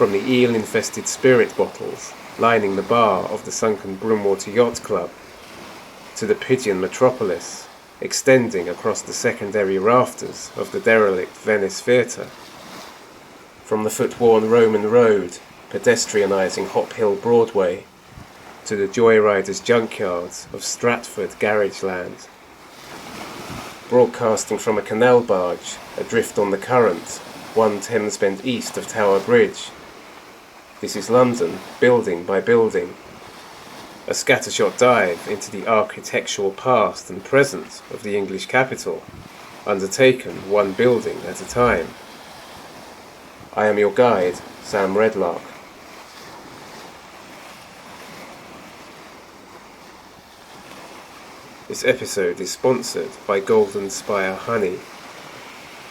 from the eel-infested spirit bottles lining the bar of the sunken Broomwater Yacht Club, to the pigeon metropolis extending across the secondary rafters of the derelict Venice Theatre, from the foot-worn Roman road pedestrianising Hop Hill Broadway to the joyriders' junkyards of Stratford Garage Land. Broadcasting from a canal barge adrift on the current, 1 Thames bend east of Tower Bridge. This is London, building by building. A scattershot dive into the architectural past and present of the English capital, undertaken 1 building at a time. I am your guide, Sam Redlark. This episode is sponsored by Golden Spire Honey,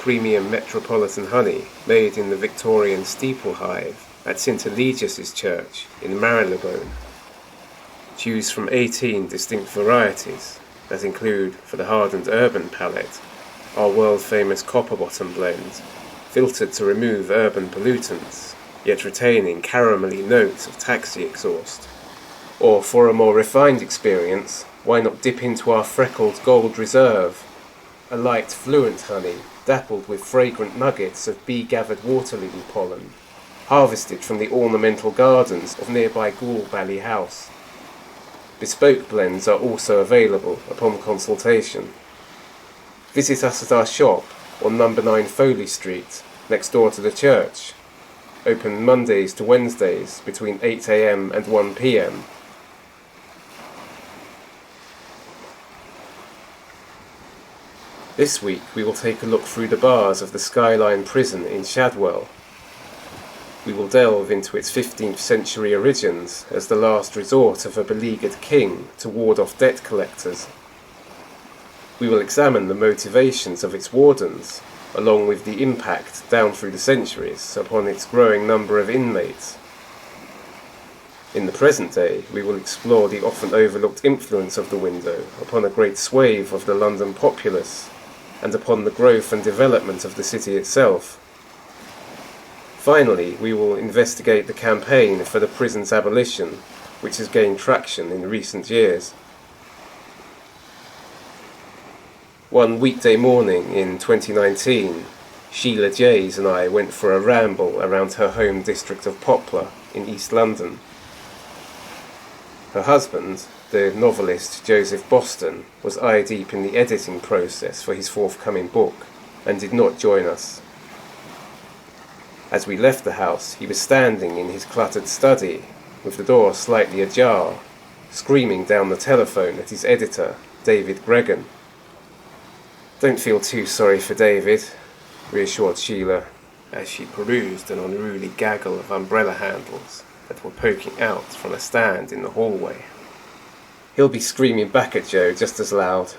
premium metropolitan honey made in the Victorian steeple hive at St Eligius's Church in Marylebone. Choose from 18 distinct varieties that include, for the hardened urban palate, our world-famous copper bottom blend, filtered to remove urban pollutants, yet retaining caramelly notes of taxi exhaust. Or for a more refined experience, why not dip into our freckled gold reserve, a light fluent honey dappled with fragrant nuggets of bee-gathered water lily pollen, harvested from the ornamental gardens of nearby Goole Valley House. Bespoke blends are also available upon consultation. Visit us at our shop on number 9 Foley Street, next door to the church. Open Mondays to Wednesdays between 8 AM and 1 PM. This week we will take a look through the bars of the Skyline Prison in Shadwell. We will delve into its 15th century origins as the last resort of a beleaguered king to ward off debt collectors. We will examine the motivations of its wardens, along with the impact down through the centuries upon its growing number of inmates. In the present day, we will explore the often overlooked influence of the window upon a great swathe of the London populace, and upon the growth and development of the city itself. Finally, we will investigate the campaign for the prison's abolition, which has gained traction in recent years. One weekday morning in 2019, Sheila Jays and I went for a ramble around her home district of Poplar in East London. Her husband, the novelist Joseph Boston, was eye-deep in the editing process for his forthcoming book and did not join us. As we left the house, he was standing in his cluttered study, with the door slightly ajar, screaming down the telephone at his editor, David Gregan. "Don't feel too sorry for David," reassured Sheila, as she perused an unruly gaggle of umbrella handles that were poking out from a stand in the hallway. "He'll be screaming back at Joe just as loud."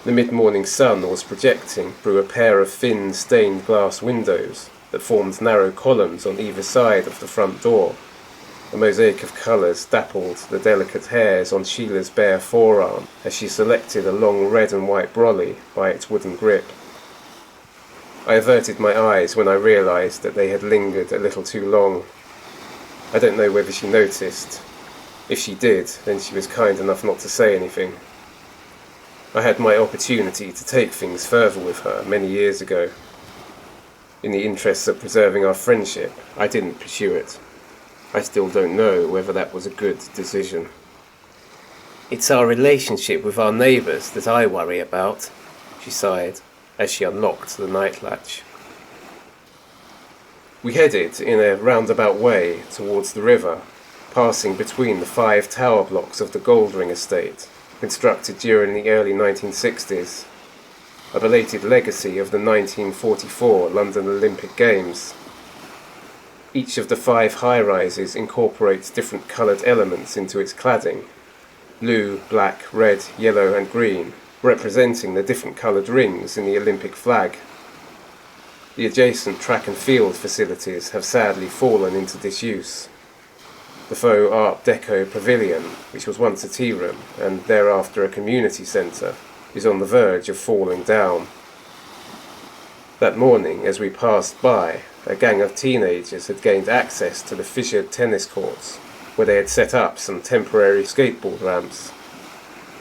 The mid-morning sun was projecting through a pair of thin stained glass windows that formed narrow columns on either side of the front door. A mosaic of colours dappled the delicate hairs on Sheila's bare forearm as she selected a long red and white brolly by its wooden grip. I averted my eyes when I realised that they had lingered a little too long. I don't know whether she noticed. If she did, then she was kind enough not to say anything. I had my opportunity to take things further with her many years ago. In the interests of preserving our friendship, I didn't pursue it. I still don't know whether that was a good decision. "It's our relationship with our neighbours that I worry about," she sighed as she unlocked the night latch. We headed in a roundabout way towards the river, passing between the 5 tower blocks of the Goldring estate, constructed during the early 1960s, a belated legacy of the 1944 London Olympic Games. Each of the 5 high-rises incorporates different coloured elements into its cladding: blue, black, red, yellow and green, representing the different coloured rings in the Olympic flag. The adjacent track and field facilities have sadly fallen into disuse. The faux Art Deco pavilion, which was once a tea room and thereafter a community centre, is on the verge of falling down. That morning, as we passed by, a gang of teenagers had gained access to the fissured tennis courts, where they had set up some temporary skateboard ramps.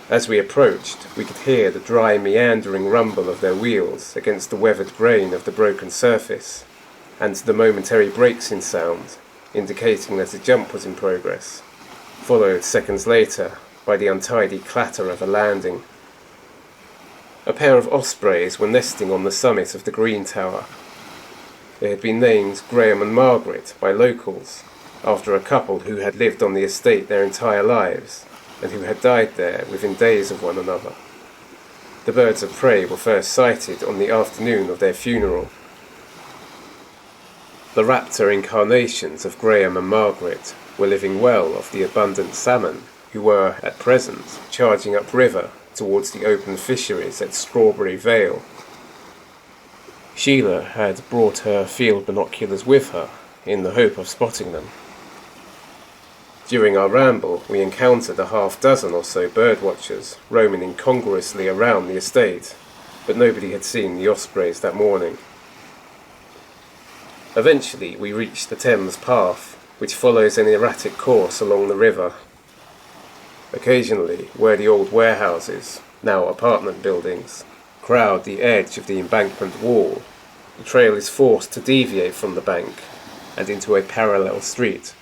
As we approached, we could hear the dry, meandering rumble of their wheels against the weathered grain of the broken surface, and the momentary breaks in sound, indicating that a jump was in progress, followed seconds later by the untidy clatter of a landing. A pair of ospreys were nesting on the summit of the green tower. They had been named Graham and Margaret by locals, after a couple who had lived on the estate their entire lives, and who had died there within days of one another. The birds of prey were first sighted on the afternoon of their funeral. The raptor incarnations of Graham and Margaret were living well off the abundant salmon, who were, at present, charging upriver towards the open fisheries at Strawberry Vale. Sheila had brought her field binoculars with her, in the hope of spotting them. During our ramble, we encountered a half-dozen or so birdwatchers roaming incongruously around the estate, but nobody had seen the ospreys that morning. Eventually, we reached the Thames Path, which follows an erratic course along the river. Occasionally, where the old warehouses, now apartment buildings, crowd the edge of the embankment wall, the trail is forced to deviate from the bank and into a parallel street.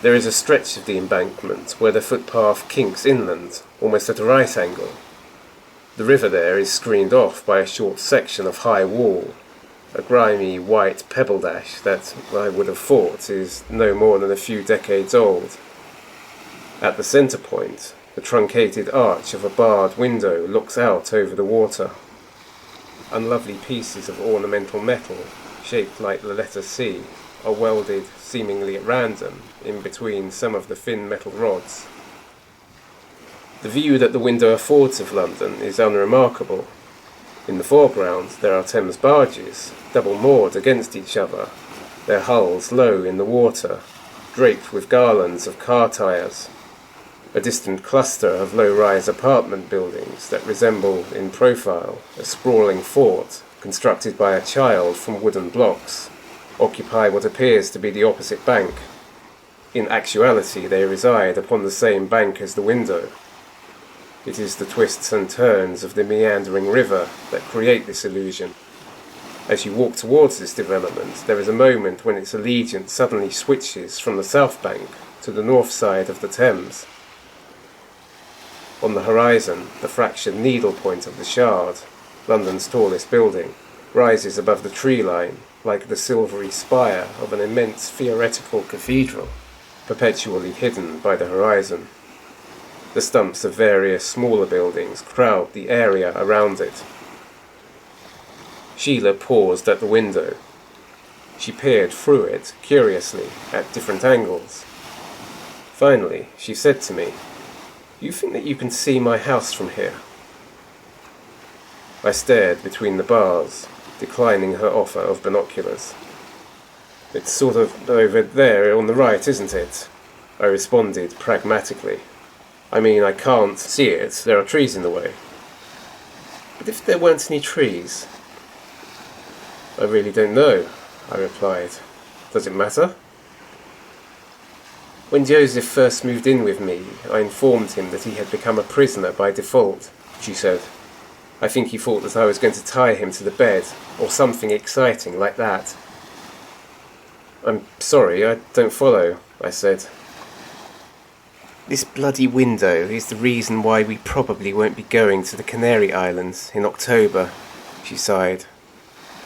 There is a stretch of the embankment where the footpath kinks inland, almost at a right angle. The river there is screened off by a short section of high wall, a grimy white pebble dash that, I would have thought, is no more than a few decades old. At the centre point, the truncated arch of a barred window looks out over the water. Unlovely pieces of ornamental metal, shaped like the letter C, are welded seemingly at random in between some of the thin metal rods. The view that the window affords of London is unremarkable. In the foreground there are Thames barges, double moored against each other, their hulls low in the water, draped with garlands of car tyres. A distant cluster of low-rise apartment buildings that resemble, in profile, a sprawling fort constructed by a child from wooden blocks, occupy what appears to be the opposite bank. In actuality, they reside upon the same bank as the window. It is the twists and turns of the meandering river that create this illusion. As you walk towards this development, there is a moment when its allegiance suddenly switches from the south bank to the north side of the Thames. On the horizon, the fractured needlepoint of the Shard, London's tallest building, rises above the tree line like the silvery spire of an immense theoretical cathedral, perpetually hidden by the horizon. The stumps of various smaller buildings crowd the area around it. Sheila paused at the window. She peered through it, curiously, at different angles. Finally, she said to me, "You think that you can see my house from here?" I stared between the bars, declining her offer of binoculars. "It's sort of over there on the right, isn't it?" I responded pragmatically. "I mean, I can't see it. There are trees in the way." "But if there weren't any trees?" "I really don't know," I replied. "Does it matter?" "When Joseph first moved in with me, I informed him that he had become a prisoner by default," she said. "I think he thought that I was going to tie him to the bed, or something exciting like that." "I'm sorry, I don't follow," I said. "This bloody window is the reason why we probably won't be going to the Canary Islands in October," she sighed.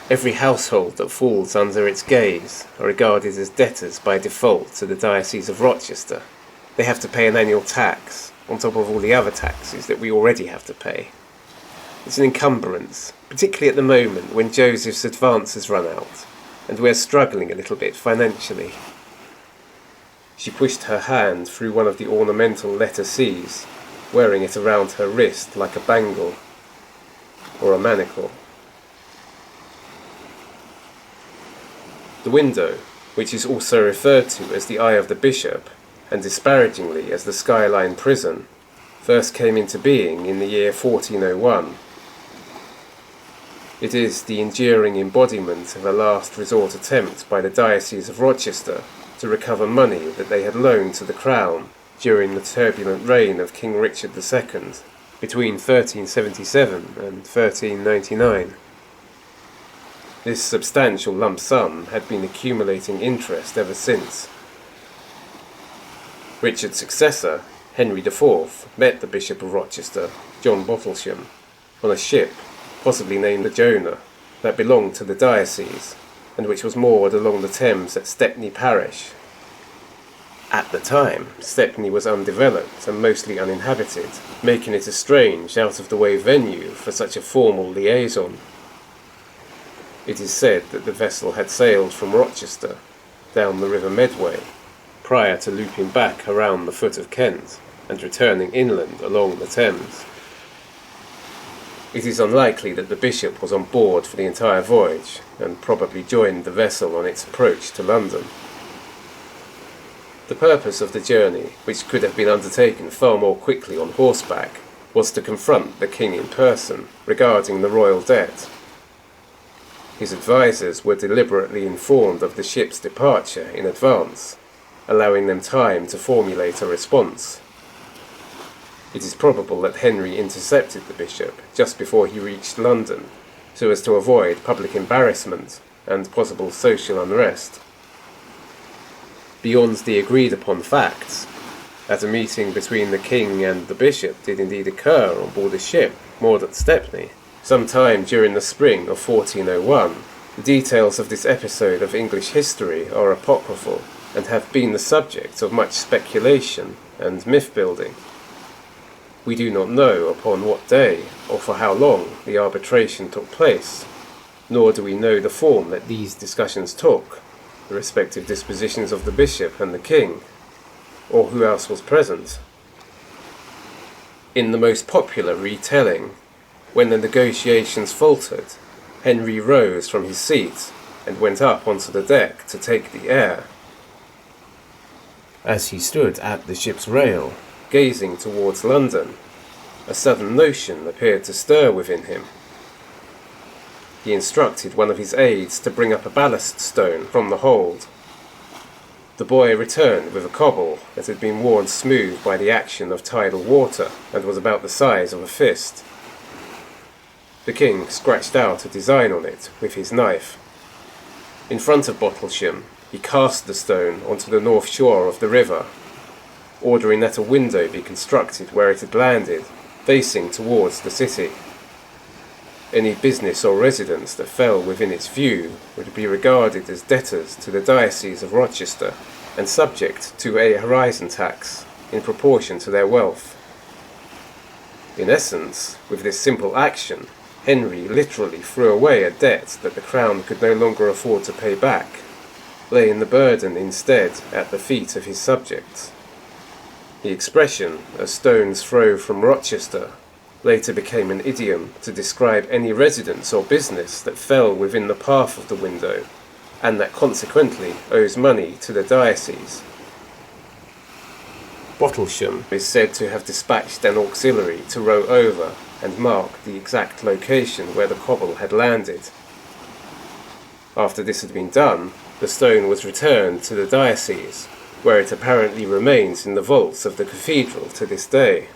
"Every household that falls under its gaze are regarded as debtors by default to the Diocese of Rochester. They have to pay an annual tax, on top of all the other taxes that we already have to pay. It's an encumbrance, particularly at the moment when Joseph's advances run out, and we're struggling a little bit financially." She pushed her hand through one of the ornamental letter C's, wearing it around her wrist like a bangle, or a manacle. The window, which is also referred to as the Eye of the Bishop, and disparagingly as the Skyline Prison, first came into being in the year 1401. It is the enduring embodiment of a last resort attempt by the Diocese of Rochester to recover money that they had loaned to the Crown during the turbulent reign of King Richard II between 1377 and 1399. This substantial lump sum had been accumulating interest ever since. Richard's successor, Henry IV, met the Bishop of Rochester, John Bottlesham, on a ship, possibly named the Jonah, that belonged to the diocese, and which was moored along the Thames at Stepney Parish. At the time, Stepney was undeveloped and mostly uninhabited, making it a strange, out-of-the-way venue for such a formal liaison. It is said that the vessel had sailed from Rochester, down the River Medway, prior to looping back around the foot of Kent and returning inland along the Thames. It is unlikely that the bishop was on board for the entire voyage, and probably joined the vessel on its approach to London. The purpose of the journey, which could have been undertaken far more quickly on horseback, was to confront the king in person regarding the royal debt. His advisers were deliberately informed of the ship's departure in advance, allowing them time to formulate a response. It is probable that Henry intercepted the bishop just before he reached London, so as to avoid public embarrassment and possible social unrest. Beyond the agreed-upon facts, that a meeting between the king and the bishop did indeed occur on board a ship moored at Stepney, sometime during the spring of 1401, the details of this episode of English history are apocryphal and have been the subject of much speculation and myth-building. We do not know upon what day or for how long the arbitration took place, nor do we know the form that these discussions took, the respective dispositions of the bishop and the king, or who else was present. In the most popular retelling, when the negotiations faltered, Henry rose from his seat and went up onto the deck to take the air. As he stood at the ship's rail, gazing towards London, a sudden notion appeared to stir within him. He instructed one of his aides to bring up a ballast stone from the hold. The boy returned with a cobble that had been worn smooth by the action of tidal water and was about the size of a fist. The king scratched out a design on it with his knife. In front of Bottlesham, he cast the stone onto the north shore of the river, ordering that a window be constructed where it had landed, facing towards the city. Any business or residence that fell within its view would be regarded as debtors to the Diocese of Rochester and subject to a horizon tax in proportion to their wealth. In essence, with this simple action, Henry literally threw away a debt that the Crown could no longer afford to pay back, laying the burden instead at the feet of his subjects. The expression, "a stone's throw from Rochester," later became an idiom to describe any residence or business that fell within the path of the window, and that consequently owes money to the diocese. Bottlesham is said to have dispatched an auxiliary to row over and mark the exact location where the cobble had landed. After this had been done, the stone was returned to the diocese, where it apparently remains in the vaults of the cathedral to this day.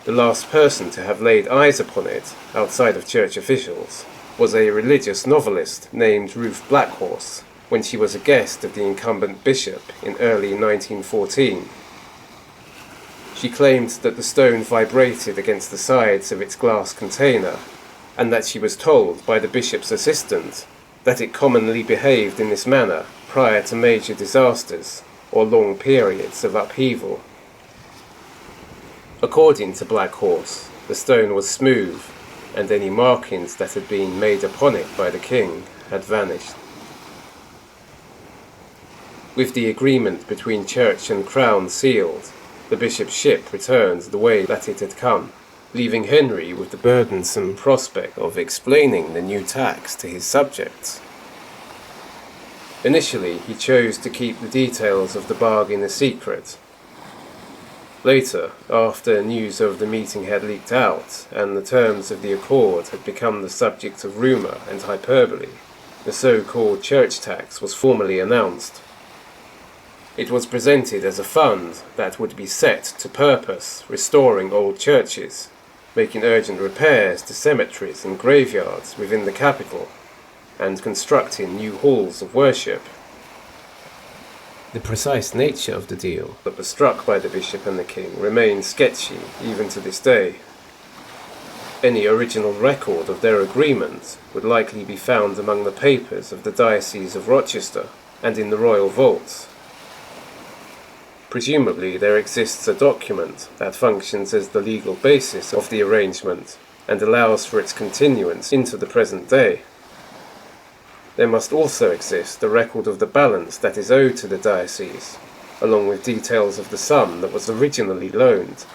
The last person to have laid eyes upon it, outside of church officials, was a religious novelist named Ruth Blackhorse, when she was a guest of the incumbent bishop in early 1914. She claimed that the stone vibrated against the sides of its glass container, and that she was told by the bishop's assistant that it commonly behaved in this manner prior to major disasters or long periods of upheaval. According to Blackhorse, the stone was smooth, and any markings that had been made upon it by the king had vanished. With the agreement between church and crown sealed, the bishop's ship returned the way that it had come, leaving Henry with the burdensome prospect of explaining the new tax to his subjects. Initially, he chose to keep the details of the bargain a secret. Later, after news of the meeting had leaked out, and the terms of the accord had become the subject of rumour and hyperbole, the so-called church tax was formally announced. It was presented as a fund that would be set to purpose restoring old churches, making urgent repairs to cemeteries and graveyards within the capital, and constructing new halls of worship. The precise nature of the deal that was struck by the bishop and the king remains sketchy even to this day. Any original record of their agreement would likely be found among the papers of the Diocese of Rochester and in the royal vaults. Presumably there exists a document that functions as the legal basis of the arrangement and allows for its continuance into the present day. There must also exist a record of the balance that is owed to the diocese, along with details of the sum that was originally loaned.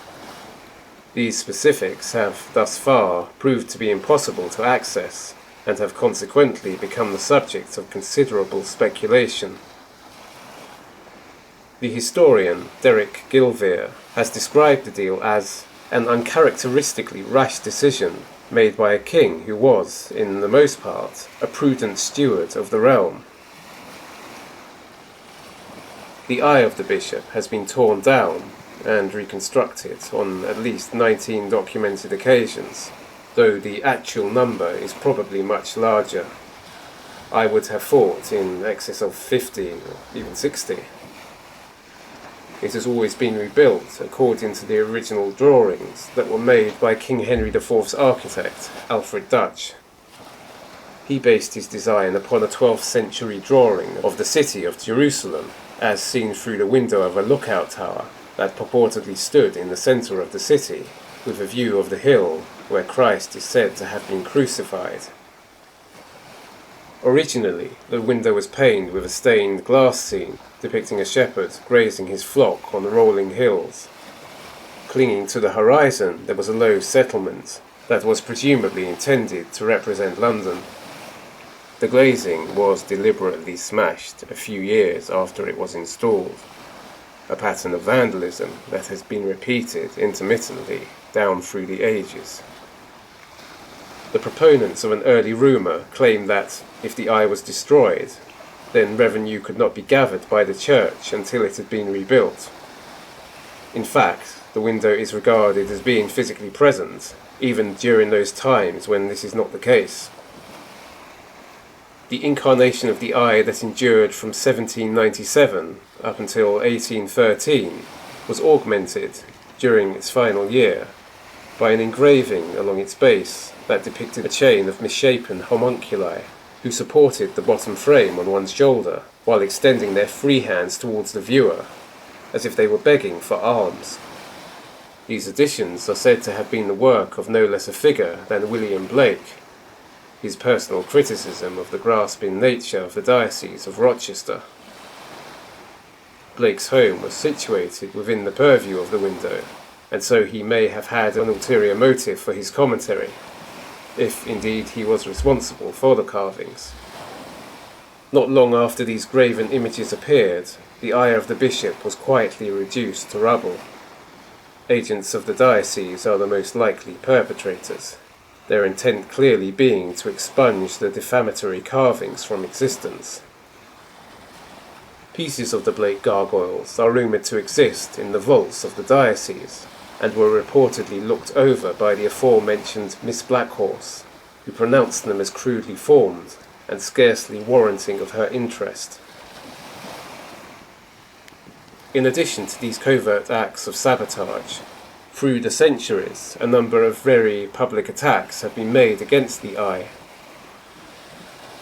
These specifics have, thus far, proved to be impossible to access, and have consequently become the subject of considerable speculation. The historian Derek Gilvear has described the deal as an uncharacteristically rash decision made by a king who was, in the most part, a prudent steward of the realm. The eye of the bishop has been torn down and reconstructed on at least 19 documented occasions, though the actual number is probably much larger. I would have thought in excess of 50 or even 60. It has always been rebuilt according to the original drawings that were made by King Henry IV's architect, Alfred Dutch. He based his design upon a 12th century drawing of the city of Jerusalem, as seen through the window of a lookout tower that purportedly stood in the centre of the city, with a view of the hill where Christ is said to have been crucified. Originally, the window was paned with a stained glass scene depicting a shepherd grazing his flock on the rolling hills. Clinging to the horizon there was a low settlement that was presumably intended to represent London. The glazing was deliberately smashed a few years after it was installed, a pattern of vandalism that has been repeated intermittently down through the ages. The proponents of an early rumour claim that, if the eye was destroyed, then revenue could not be gathered by the church until it had been rebuilt. In fact, the window is regarded as being physically present, even during those times when this is not the case. The incarnation of the eye that endured from 1797 up until 1813 was augmented, during its final year, by an engraving along its base that depicted a chain of misshapen homunculi who supported the bottom frame on one's shoulder while extending their free hands towards the viewer, as if they were begging for alms. These additions are said to have been the work of no less a figure than William Blake. His personal criticism of the grasping nature of the Diocese of Rochester. Blake's home was situated within the purview of the window, and so he may have had an ulterior motive for his commentary, if indeed he was responsible for the carvings. Not long after these graven images appeared, the eye of the bishop was quietly reduced to rubble. Agents of the diocese are the most likely perpetrators, their intent clearly being to expunge the defamatory carvings from existence. Pieces of the Blake gargoyles are rumoured to exist in the vaults of the diocese, and were reportedly looked over by the aforementioned Miss Blackhorse, who pronounced them as crudely formed and scarcely warranting of her interest. In addition to these covert acts of sabotage, through the centuries a number of very public attacks have been made against the eye.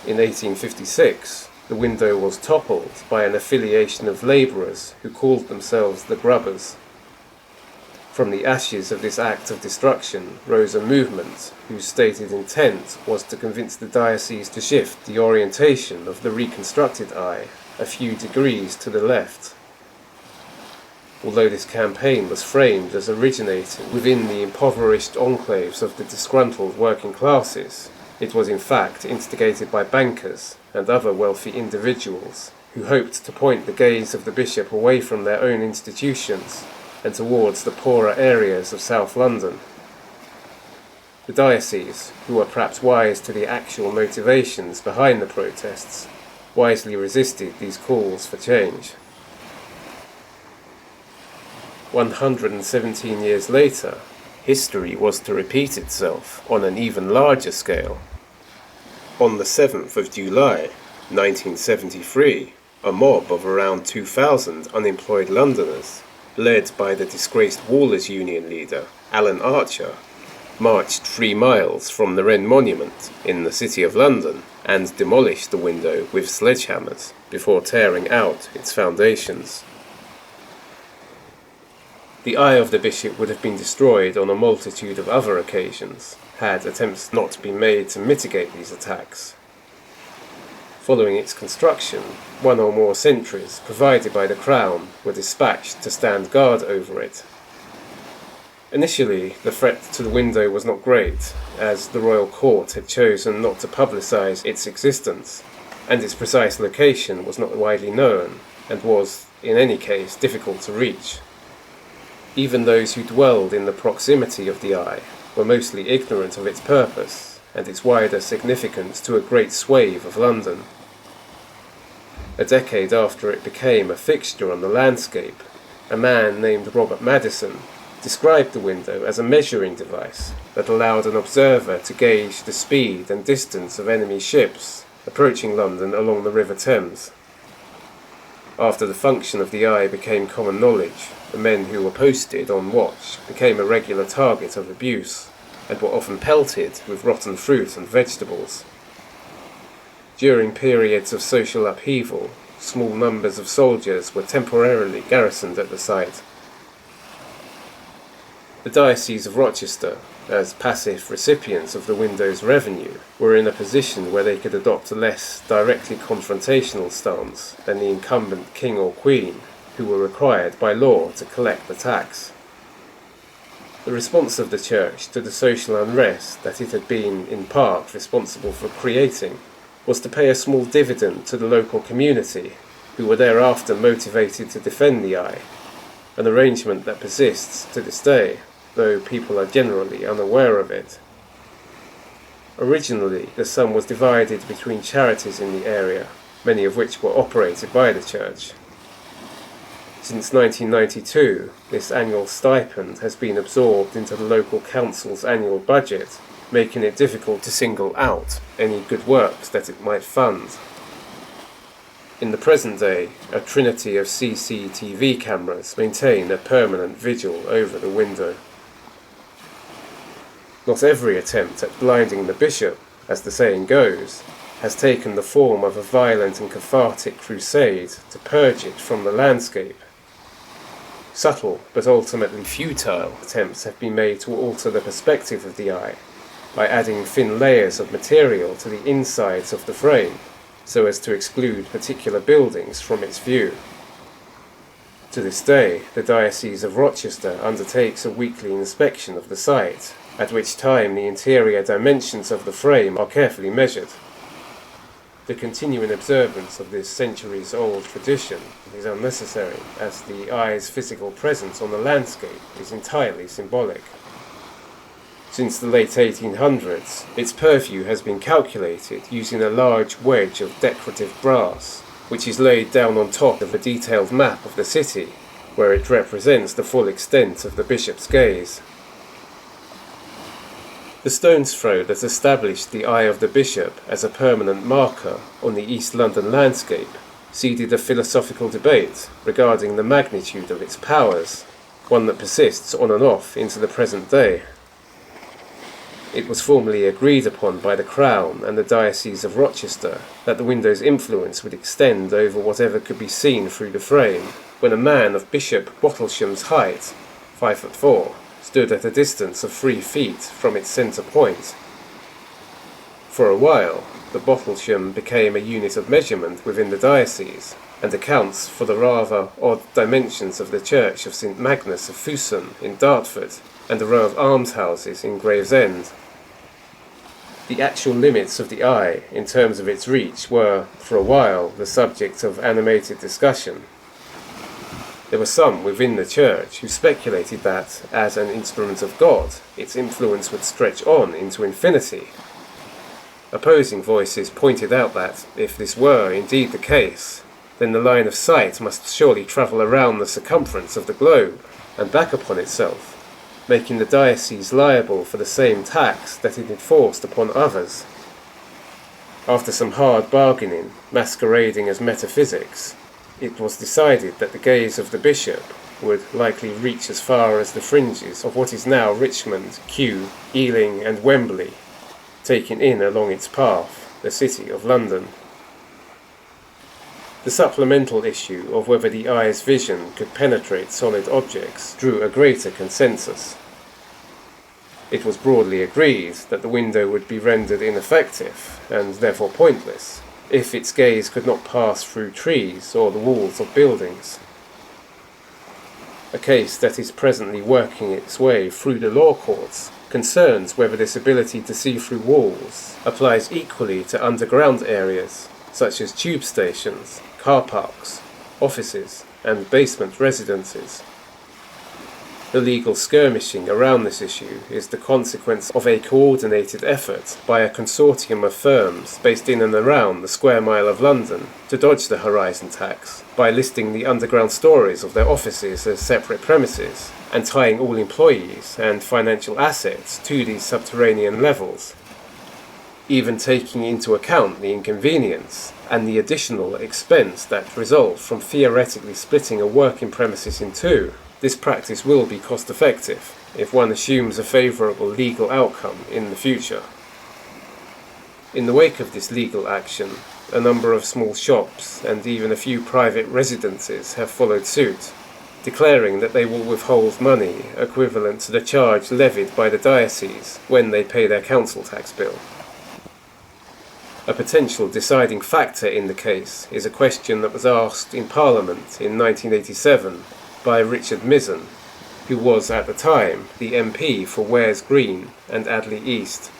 In 1856, the window was toppled by an affiliation of labourers who called themselves the Grubbers. From the ashes of this act of destruction rose a movement whose stated intent was to convince the diocese to shift the orientation of the reconstructed eye a few degrees to the left. Although this campaign was framed as originating within the impoverished enclaves of the disgruntled working classes, it was in fact instigated by bankers and other wealthy individuals who hoped to point the gaze of the bishop away from their own institutions and towards the poorer areas of South London. The diocese, who were perhaps wise to the actual motivations behind the protests, wisely resisted these calls for change. 117 years later, history was to repeat itself on an even larger scale. On the 7th of July, 1973, a mob of around 2,000 unemployed Londoners, led by the disgraced Wallers Union leader, Alan Archer, marched 3 miles from the Wren Monument in the City of London and demolished the window with sledgehammers before tearing out its foundations. The eye of the bishop would have been destroyed on a multitude of other occasions, had attempts not been made to mitigate these attacks. Following its construction, 1 or more sentries provided by the Crown were dispatched to stand guard over it. Initially, the threat to the window was not great, as the royal court had chosen not to publicise its existence, and its precise location was not widely known, and was, in any case, difficult to reach. Even those who dwelled in the proximity of the eye were mostly ignorant of its purpose and its wider significance to a great swathe of London. A decade after it became a fixture on the landscape, a man named Robert Madison described the window as a measuring device that allowed an observer to gauge the speed and distance of enemy ships approaching London along the River Thames. After the function of the eye became common knowledge, the men who were posted on watch became a regular target of abuse, and were often pelted with rotten fruit and vegetables. During periods of social upheaval, small numbers of soldiers were temporarily garrisoned at the site. The Diocese of Rochester, as passive recipients of the window's revenue, were in a position where they could adopt a less directly confrontational stance than the incumbent king or queen, who were required by law to collect the tax. The response of the Church to the social unrest that it had been, in part, responsible for creating was to pay a small dividend to the local community, who were thereafter motivated to defend the eye, an arrangement that persists to this day, though people are generally unaware of it. Originally, the sum was divided between charities in the area, many of which were operated by the Church. Since 1992, this annual stipend has been absorbed into the local council's annual budget, making it difficult to single out any good works that it might fund. In the present day, a trinity of CCTV cameras maintain a permanent vigil over the window. Not every attempt at blinding the bishop, as the saying goes, has taken the form of a violent and cathartic crusade to purge it from the landscape. Subtle, but ultimately futile, attempts have been made to alter the perspective of the eye by adding thin layers of material to the insides of the frame, so as to exclude particular buildings from its view. To this day, the Diocese of Rochester undertakes a weekly inspection of the site, at which time the interior dimensions of the frame are carefully measured. The continuing observance of this centuries-old tradition is unnecessary, as the eye's physical presence on the landscape is entirely symbolic. Since the late 1800s, its purview has been calculated using a large wedge of decorative brass, which is laid down on top of a detailed map of the city, where it represents the full extent of the bishop's gaze. The stone's throw that established the eye of the bishop as a permanent marker on the East London landscape seeded a philosophical debate regarding the magnitude of its powers, one that persists on and off into the present day. It was formally agreed upon by the Crown and the Diocese of Rochester that the window's influence would extend over whatever could be seen through the frame, when a man of Bishop Bottlesham's height, 5'4", stood at a distance of 3 feet from its centre point. For a while, the Bottlesham became a unit of measurement within the diocese, and accounts for the rather odd dimensions of the church of St Magnus of Fuson in Dartford, and a row of almshouses in Gravesend. The actual limits of the eye, in terms of its reach, were, for a while, the subject of animated discussion. There were some within the church who speculated that, as an instrument of God, its influence would stretch on into infinity. Opposing voices pointed out that, if this were indeed the case, then the line of sight must surely travel around the circumference of the globe and back upon itself, making the diocese liable for the same tax that it enforced upon others. After some hard bargaining, masquerading as metaphysics, it was decided that the gaze of the bishop would likely reach as far as the fringes of what is now Richmond, Kew, Ealing and Wembley, taking in along its path the city of London. The supplemental issue of whether the eye's vision could penetrate solid objects drew a greater consensus. It was broadly agreed that the window would be rendered ineffective, and therefore pointless, if its gaze could not pass through trees or the walls of buildings. A case that is presently working its way through the law courts concerns whether this ability to see through walls applies equally to underground areas, such as tube stations, car parks, offices, and basement residences. The legal skirmishing around this issue is the consequence of a coordinated effort by a consortium of firms based in and around the square mile of London to dodge the horizon tax by listing the underground stories of their offices as separate premises and tying all employees and financial assets to these subterranean levels, even taking into account the inconvenience and the additional expense that result from theoretically splitting a working premises in two. This practice will be cost-effective if one assumes a favourable legal outcome in the future. In the wake of this legal action, a number of small shops and even a few private residences have followed suit, declaring that they will withhold money equivalent to the charge levied by the diocese when they pay their council tax bill. A potential deciding factor in the case is a question that was asked in Parliament in 1987 by Richard Mizzen, who was at the time the MP for Wares Green and Adley East.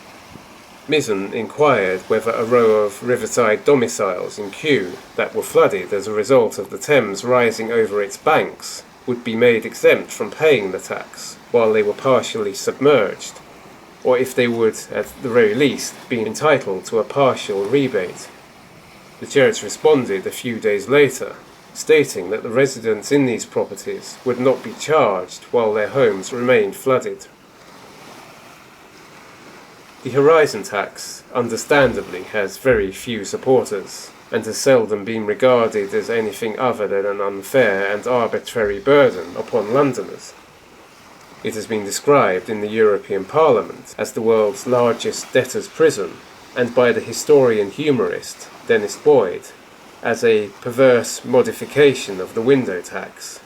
Mizzen inquired whether a row of riverside domiciles in Kew that were flooded as a result of the Thames rising over its banks would be made exempt from paying the tax while they were partially submerged, or if they would, at the very least, be entitled to a partial rebate. The church responded a few days later, stating that the residents in these properties would not be charged while their homes remained flooded. The horizon tax, understandably, has very few supporters, and has seldom been regarded as anything other than an unfair and arbitrary burden upon Londoners. It has been described in the European Parliament as the world's largest debtor's prison, and by the historian-humorist Dennis Boyd as a perverse modification of the window tax.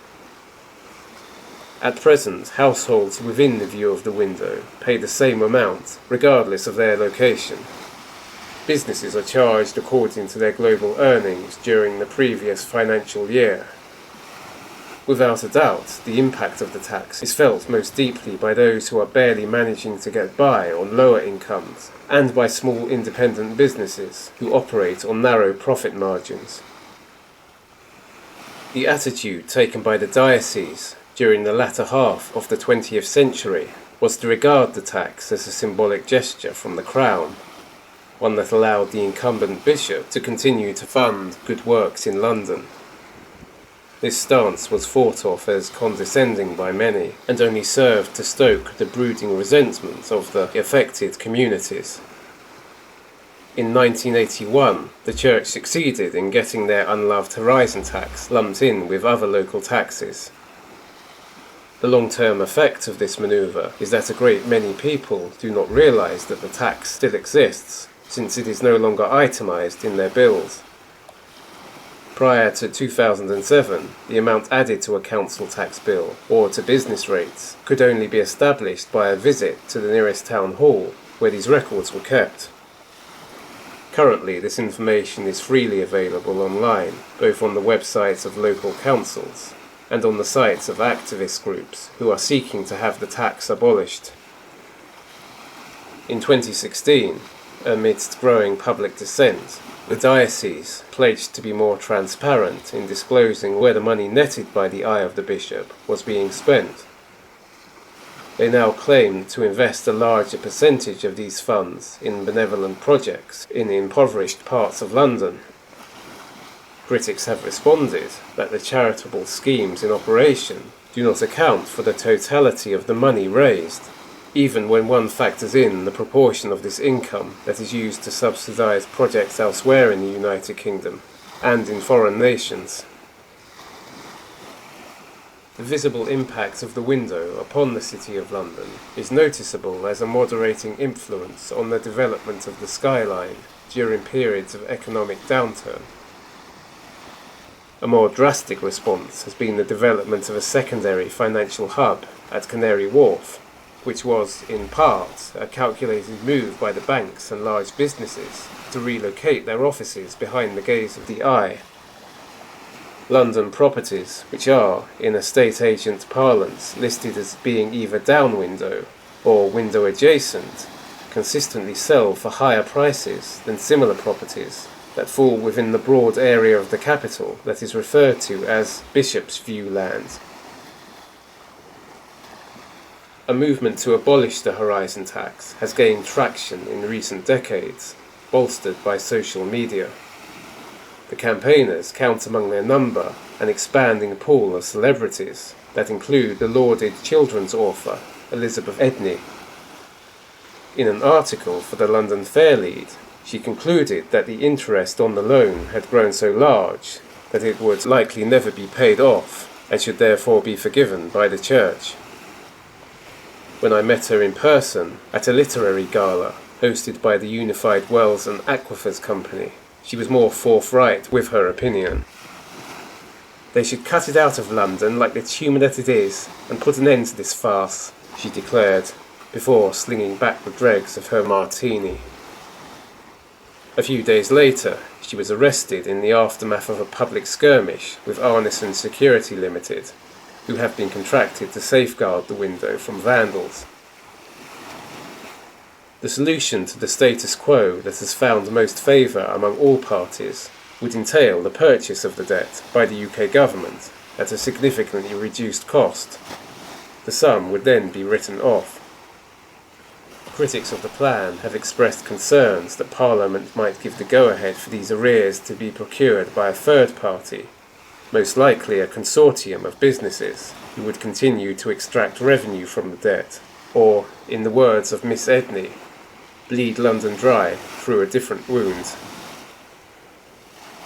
At present, households within the view of the window pay the same amount, regardless of their location. Businesses are charged according to their global earnings during the previous financial year. Without a doubt, the impact of the tax is felt most deeply by those who are barely managing to get by on lower incomes, and by small independent businesses who operate on narrow profit margins. The attitude taken by the diocese during the latter half of the 20th century was to regard the tax as a symbolic gesture from the Crown, one that allowed the incumbent bishop to continue to fund good works in London. This stance was thought of as condescending by many, and only served to stoke the brooding resentment of the affected communities. In 1981, the church succeeded in getting their unloved horizon tax lumped in with other local taxes. The long-term effect of this manoeuvre is that a great many people do not realise that the tax still exists, since it is no longer itemised in their bills. Prior to 2007, the amount added to a council tax bill, or to business rates, could only be established by a visit to the nearest town hall, where these records were kept. Currently, this information is freely available online, both on the websites of local councils, and on the sites of activist groups who are seeking to have the tax abolished. In 2016, amidst growing public dissent, The diocese pledged to be more transparent in disclosing where the money netted by the eye of the bishop was being spent. They now claimed to invest a larger percentage of these funds in benevolent projects in impoverished parts of London. Critics have responded that the charitable schemes in operation do not account for the totality of the money raised, even when one factors in the proportion of this income that is used to subsidise projects elsewhere in the United Kingdom and in foreign nations. The visible impact of the window upon the City of London is noticeable as a moderating influence on the development of the skyline during periods of economic downturn. A more drastic response has been the development of a secondary financial hub at Canary Wharf, which was, in part, a calculated move by the banks and large businesses to relocate their offices behind the gaze of the eye. London properties, which are, in estate agent parlance, listed as being either downwindow or window adjacent, consistently sell for higher prices than similar properties that fall within the broad area of the capital that is referred to as Bishop's View land. A movement to abolish the horizon tax has gained traction in recent decades, bolstered by social media. The campaigners count among their number an expanding pool of celebrities that include the lauded children's author Elizabeth Edney. In an article for the London Fair Lead, she concluded that the interest on the loan had grown so large that it would likely never be paid off and should therefore be forgiven by the church. When I met her in person at a literary gala hosted by the Unified Wells Aquifers Company, she was more forthright with her opinion. "They should cut it out of London like the tumour that it is, and put an end to this farce," she declared, before slinging back the dregs of her martini. A few days later, she was arrested in the aftermath of a public skirmish with Arneson Security Limited, who have been contracted to safeguard the window from vandals. The solution to the status quo that has found most favour among all parties would entail the purchase of the debt by the UK government at a significantly reduced cost. The sum would then be written off. Critics of the plan have expressed concerns that Parliament might give the go-ahead for these arrears to be procured by a third party, most likely a consortium of businesses who would continue to extract revenue from the debt, or, in the words of Miss Edney, bleed London dry through a different wound.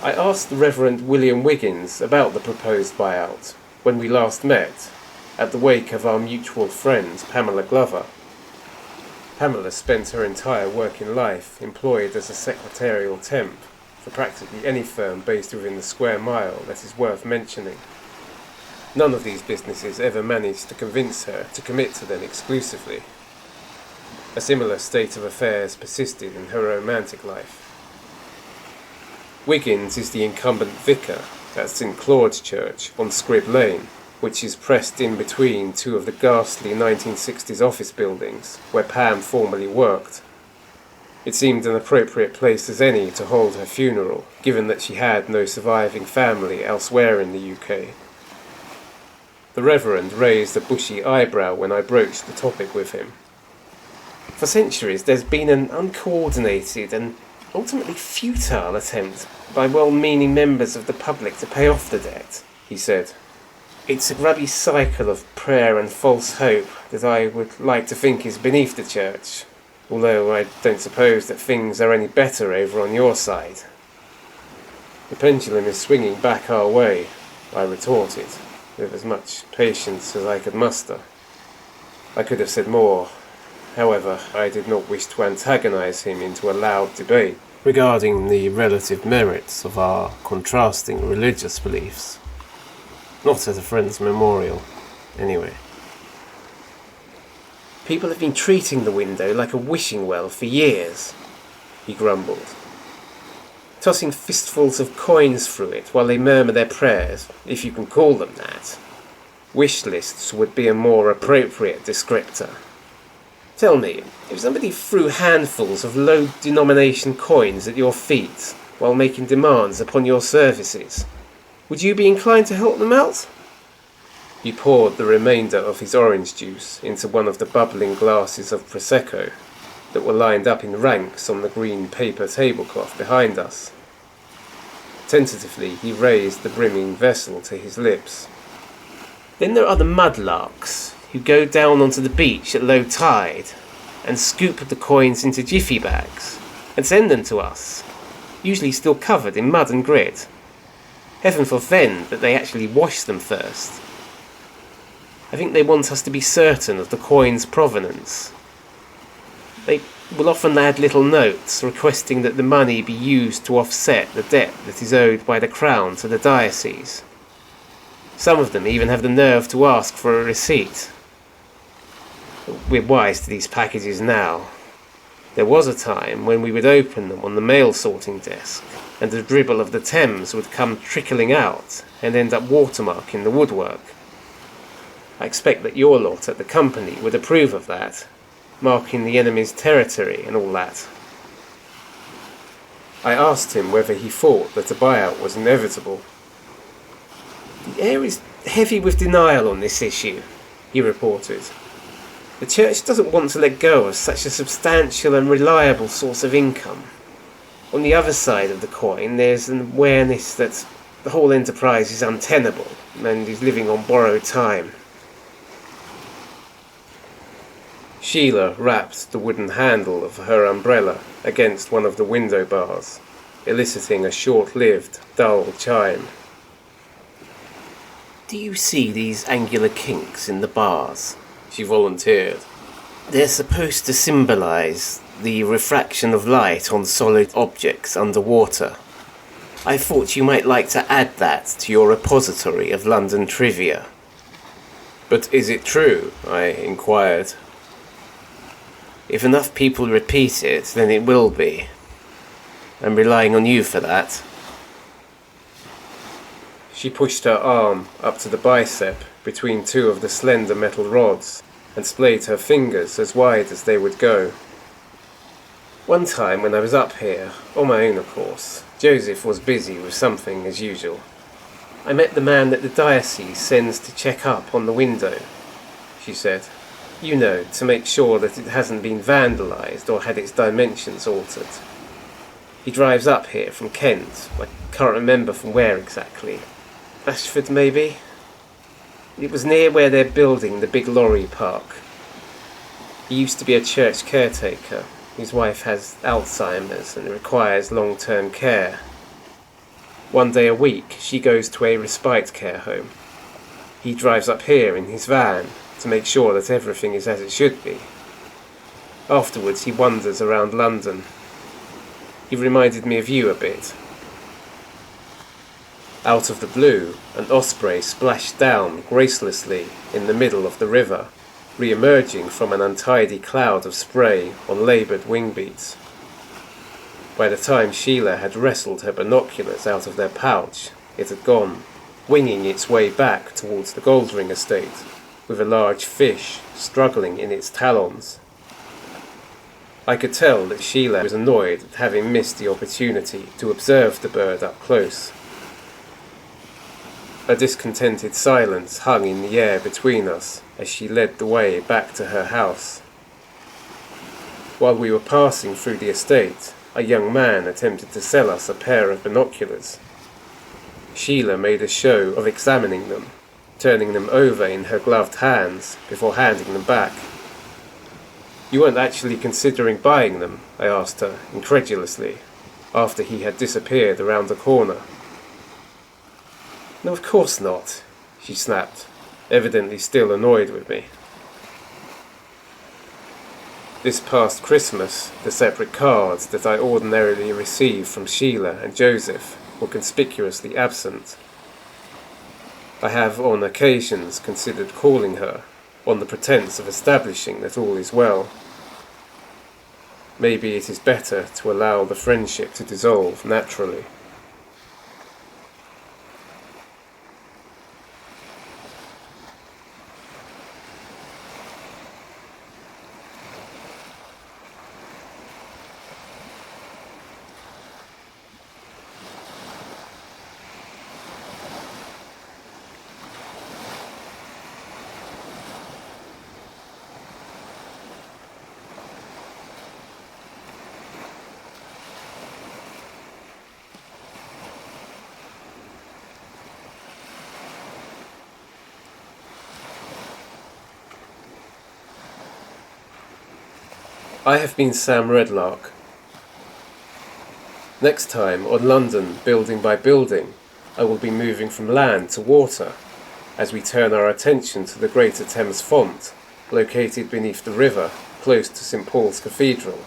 I asked the Reverend William Wiggins about the proposed buyout when we last met, at the wake of our mutual friend Pamela Glover. Pamela spent her entire working life employed as a secretarial temp for practically any firm based within the square mile that is worth mentioning. None of these businesses ever managed to convince her to commit to them exclusively. A similar state of affairs persisted in her romantic life. Wiggins is the incumbent vicar at St Claude's Church on Scrib Lane, which is pressed in between two of the ghastly 1960s office buildings where Pam formerly worked. It seemed an appropriate place as any to hold her funeral, given that she had no surviving family elsewhere in the UK. The Reverend raised a bushy eyebrow when I broached the topic with him. "For centuries there's been an uncoordinated and ultimately futile attempt by well-meaning members of the public to pay off the debt," he said. "It's a grubby cycle of prayer and false hope that I would like to think is beneath the church, although I don't suppose that things are any better over on your side." "The pendulum is swinging back our way," I retorted, with as much patience as I could muster. I could have said more. However, I did not wish to antagonize him into a loud debate regarding the relative merits of our contrasting religious beliefs. Not as a friend's memorial, anyway. "People have been treating the window like a wishing well for years," he grumbled. "Tossing fistfuls of coins through it while they murmur their prayers, if you can call them that. Wish lists would be a more appropriate descriptor. Tell me, if somebody threw handfuls of low-denomination coins at your feet, while making demands upon your services. Would you be inclined to help them out?" He poured the remainder of his orange juice into one of the bubbling glasses of Prosecco that were lined up in ranks on the green paper tablecloth behind us. Tentatively, he raised the brimming vessel to his lips. "Then there are the mudlarks, who go down onto the beach at low tide and scoop the coins into jiffy bags and send them to us, usually still covered in mud and grit. Heaven forfend that they actually wash them first. I think they want us to be certain of the coin's provenance. They will often add little notes requesting that the money be used to offset the debt that is owed by the Crown to the diocese. Some of them even have the nerve to ask for a receipt. We're wise to these packages now. There was a time when we would open them on the mail sorting desk, and the dribble of the Thames would come trickling out and end up watermarking the woodwork. I expect that your lot at the company would approve of that, marking the enemy's territory and all that." I asked him whether he thought that a buyout was inevitable. "The air is heavy with denial on this issue," he reported. "The Church doesn't want to let go of such a substantial and reliable source of income. On the other side of the coin, there's an awareness that the whole enterprise is untenable and is living on borrowed time." Sheila rapped the wooden handle of her umbrella against one of the window bars, eliciting a short-lived, dull chime. "Do you see these angular kinks in the bars?" she volunteered. "They're supposed to symbolize the refraction of light on solid objects underwater. I thought you might like to add that to your repository of London trivia." "But is it true?" I inquired. "If enough people repeat it, then it will be. I'm relying on you for that." She pushed her arm up to the bicep between two of the slender metal rods and splayed her fingers as wide as they would go. "One time when I was up here, on my own of course, Joseph was busy with something as usual. I met the man that the diocese sends to check up on the window," she said. "You know, to make sure that it hasn't been vandalised or had its dimensions altered. He drives up here from Kent. I can't remember from where exactly. Ashford, maybe? It was near where they're building the big lorry park. He used to be a church caretaker. His wife has Alzheimer's and requires long-term care. One day a week, she goes to a respite care home. He drives up here in his van to make sure that everything is as it should be. Afterwards, he wanders around London. He reminded me of you a bit." Out of the blue, an osprey splashed down gracelessly in the middle of the river, re-emerging from an untidy cloud of spray on laboured wingbeats. By the time Sheila had wrestled her binoculars out of their pouch, it had gone, winging its way back towards the Goldring estate, with a large fish struggling in its talons. I could tell that Sheila was annoyed at having missed the opportunity to observe the bird up close. A discontented silence hung in the air between us as she led the way back to her house. While we were passing through the estate, a young man attempted to sell us a pair of binoculars. Sheila made a show of examining them, turning them over in her gloved hands before handing them back. "You weren't actually considering buying them?" I asked her, incredulously, after he had disappeared around the corner. "No, of course not," she snapped, evidently still annoyed with me. This past Christmas, the separate cards that I ordinarily receive from Sheila and Joseph were conspicuously absent. I have on occasions considered calling her, on the pretence of establishing that all is well. Maybe it is better to allow the friendship to dissolve naturally. I have been Sam Redlark. Next time on London Building by Building, I will be moving from land to water as we turn our attention to the Greater Thames Font, located beneath the river close to St Paul's Cathedral,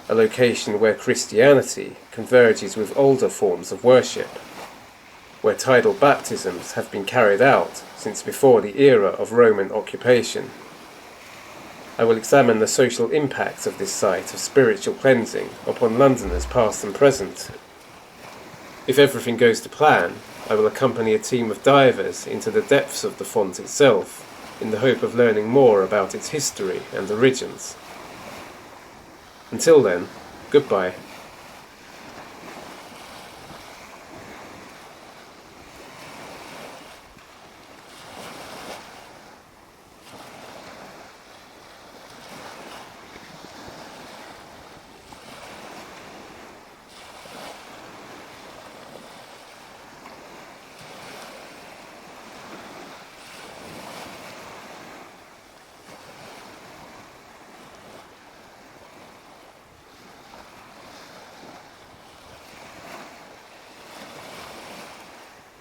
a location where Christianity converges with older forms of worship, where tidal baptisms have been carried out since before the era of Roman occupation. I will examine the social impact of this site of spiritual cleansing upon Londoners past and present. If everything goes to plan, I will accompany a team of divers into the depths of the font itself, in the hope of learning more about its history and origins. Until then, goodbye.